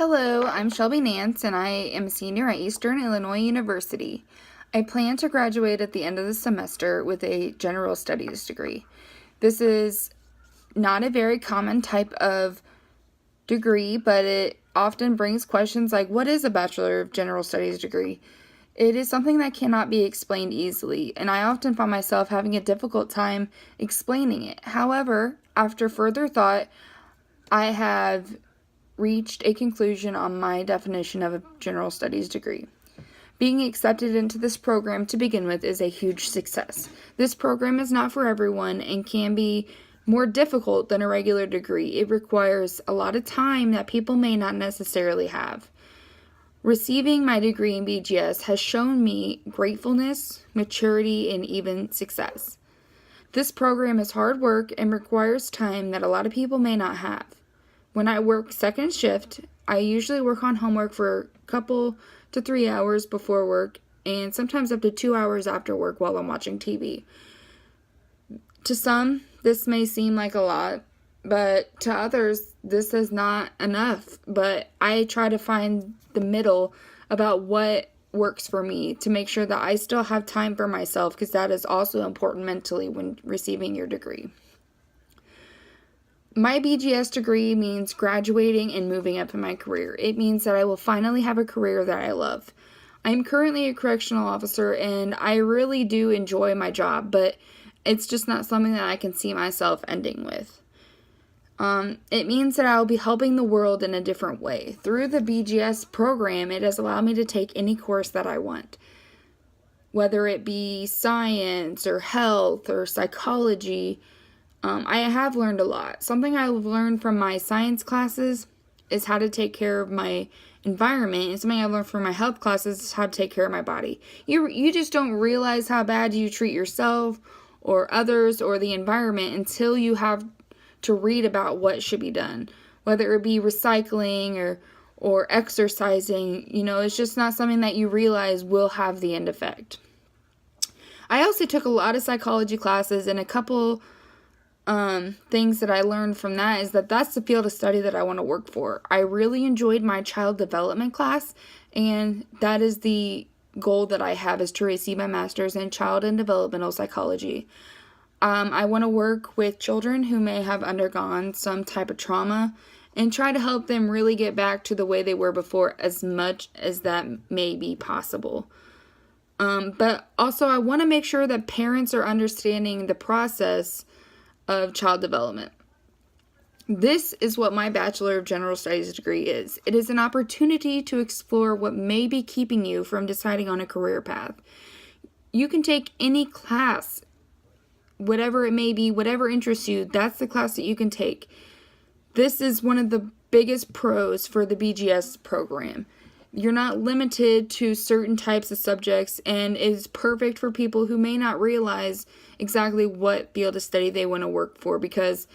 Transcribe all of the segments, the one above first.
Hello, I'm Shelby Nance, and I am a senior at Eastern Illinois University. I plan to graduate at the end of the semester with a general studies degree. This is not a very common type of degree, but it often brings questions like, what is a Bachelor of General Studies degree? It is something that cannot be explained easily, and I often find myself having a difficult time explaining it. However, after further thought, I have reached a conclusion on my definition of a general studies degree. Being accepted into this program to begin with is a huge success. This program is not for everyone and can be more difficult than a regular degree. It requires a lot of time that people may not necessarily have. Receiving my degree in BGS has shown me gratefulness, maturity, and even success. This program is hard work and requires time that a lot of people may not have. When I work second shift, I usually work on homework for a couple to 3 hours before work and sometimes up to 2 hours after work while I'm watching TV. To some, this may seem like a lot, but to others, this is not enough. But I try to find the middle about what works for me to make sure that I still have time for myself, because that is also important mentally when receiving your degree. My BGS degree means graduating and moving up in my career. It means that I will finally have a career that I love. I'm currently a correctional officer and I really do enjoy my job, but it's just not something that I can see myself ending with. It means that I'll be helping the world in a different way. Through the BGS program, it has allowed me to take any course that I want, whether it be science or health or psychology. I have learned a lot. Something I've learned from my science classes is how to take care of my environment, and something I've learned from my health classes is how to take care of my body. You just don't realize how bad you treat yourself or others or the environment until you have to read about what should be done, whether it be recycling or exercising. It's just not something that you realize will have the end effect. I also took a lot of psychology classes, and a couple things that I learned from that is that that's the field of study that I want to work for. I really enjoyed my child development class, and that is the goal that I have, is to receive my master's in child and developmental psychology. I want to work with children who may have undergone some type of trauma and try to help them really get back to the way they were before as much as that may be possible. But also I want to make sure that parents are understanding the process of child development. This is what my Bachelor of General Studies degree is. It is an opportunity to explore what may be keeping you from deciding on a career path. You can take any class, whatever it may be, whatever interests you, that's the class that you can take. This is one of the biggest pros for the BGS program. You're not limited to certain types of subjects, and it is perfect for people who may not realize exactly what field of study they want to work for, because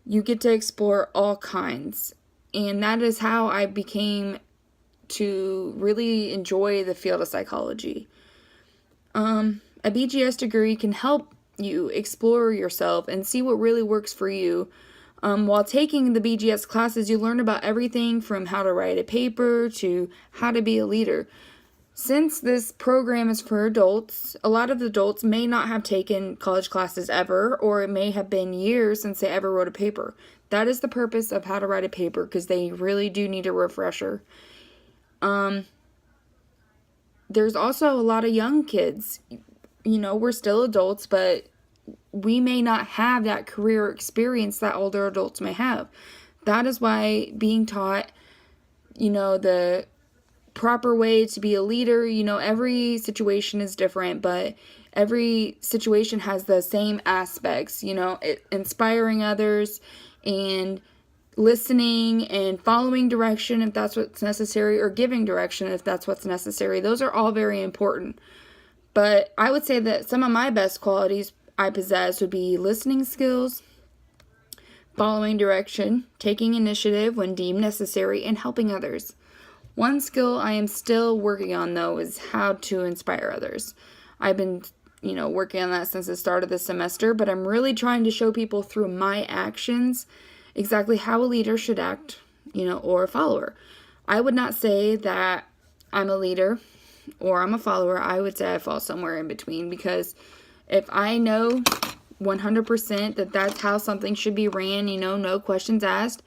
you get to explore all kinds. And that is how I became to really enjoy the field of psychology. A BGS degree can help you explore yourself and see what really works for you. While taking the BGS classes, you learn about everything from how to write a paper to how to be a leader. Since this program is for adults, a lot of adults may not have taken college classes ever, or it may have been years since they ever wrote a paper. That is the purpose of how to write a paper, because they really do need a refresher. There's also a lot of young kids. We're still adults, but we may not have that career experience that older adults may have. That is why being taught, the proper way to be a leader, every situation is different, but every situation has the same aspects, inspiring others and listening and following direction if that's what's necessary, or giving direction if that's what's necessary. Those are all very important. But I would say that some of my best qualities I possess would be listening skills, following direction, taking initiative when deemed necessary, and helping others. One skill I am still working on, though, is how to inspire others. I've been, working on that since the start of the semester, but I'm really trying to show people through my actions exactly how a leader should act, or a follower. I would not say that I'm a leader or I'm a follower. I would say I fall somewhere in between, because if I know 100% that that's how something should be ran, no questions asked,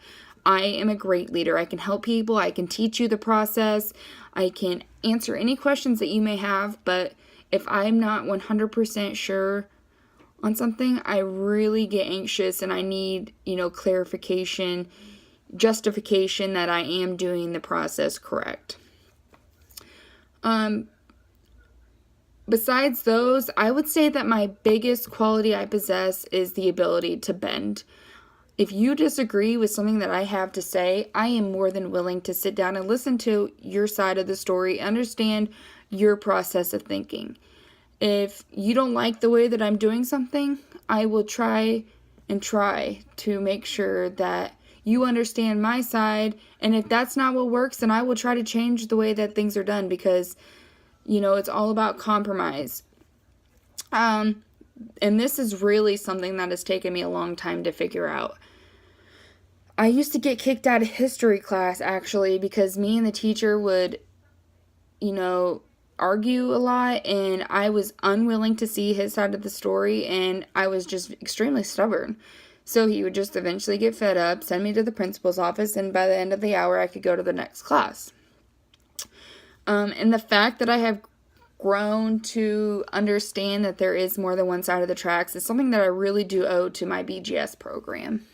I am a great leader. I can help people. I can teach you the process. I can answer any questions that you may have. But if I'm not 100% sure on something, I really get anxious and I need, clarification, justification that I am doing the process correct. Besides those, I would say that my biggest quality I possess is the ability to bend. If you disagree with something that I have to say, I am more than willing to sit down and listen to your side of the story, understand your process of thinking. If you don't like the way that I'm doing something, I will try to make sure that you understand my side. And if that's not what works, then I will try to change the way that things are done, because, it's all about compromise. And this is really something that has taken me a long time to figure out. I used to get kicked out of history class, actually, because me and the teacher would, argue a lot, and I was unwilling to see his side of the story, and I was just extremely stubborn. So he would just eventually get fed up, send me to the principal's office, and by the end of the hour, I could go to the next class. And the fact that I have grown to understand that there is more than one side of the tracks is something that I really do owe to my BGS program.